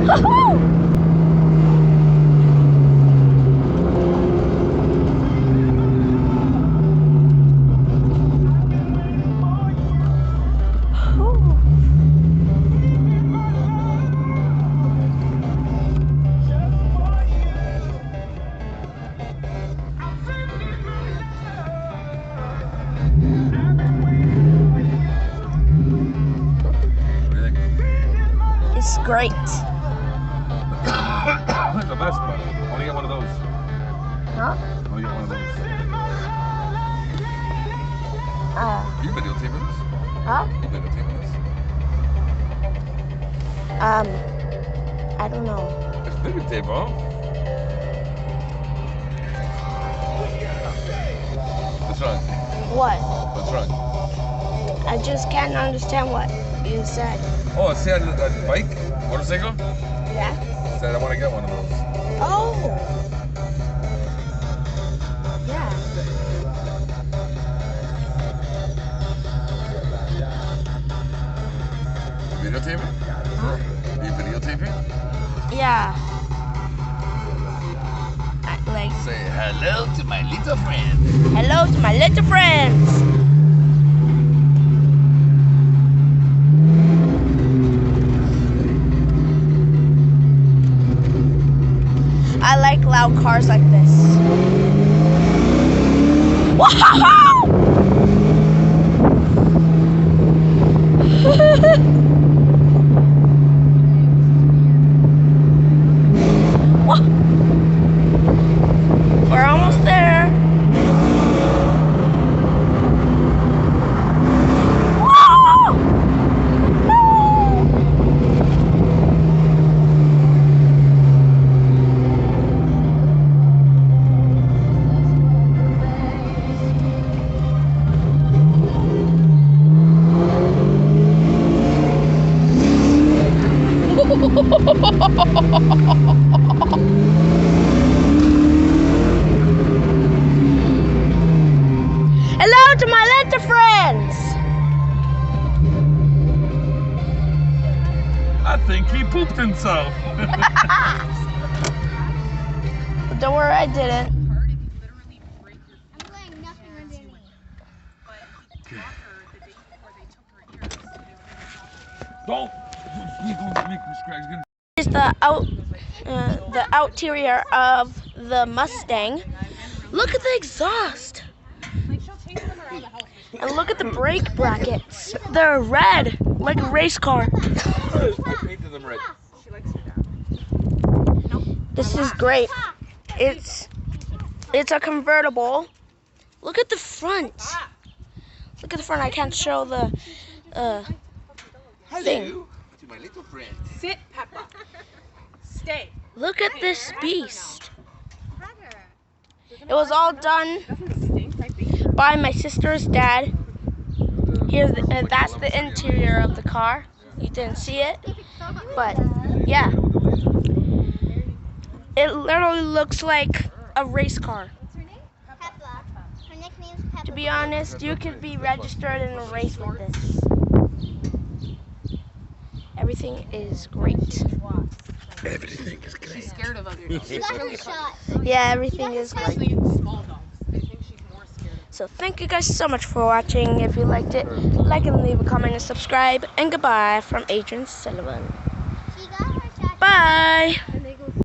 It's great. The best one. I want to get one of those. Huh? I want to get one of those. You videotaping this? Huh? You videotaping this? I don't know. It's videotape, huh? What's wrong? What? What's wrong? I just can't understand what you said. Oh, see that bike? Motorcycle? Yeah? Said I want to get one of those. Oh. Yeah. You videotaping? Huh? You videotaping? Yeah. Say hello to my little friend. Hello to my little friends. I like loud cars like this. Wow! We're almost there. Hello to my little friends. I think he pooped himself. Don't worry, I didn't. Don't. Please don't make me scratch. Here's the outerior of the Mustang. Look at the exhaust. And look at the brake brackets. They're red, like a race car. I painted them red. This is great. It's a convertible. Look at the front. Look at the front. I can't show the thing. Hello to my little friend. Sit, Peppa. Stay. Look at this beast. It was all done by my sister's dad. Here's that's the interior of the car. You didn't see it, but yeah, it literally looks like a race car. What's her name? Peppa. Her nickname's Peppa. To be honest, you could be registered in a race with this. Everything is great. Everything is great. She's scared of other dogs. She got her shot. Yeah, everything is Especially great. small dogs. I think she's more scared of. So thank you guys so much for watching. If you liked it, like and leave a comment and subscribe. And goodbye from Adrian Sullivan. She got her shot. Bye.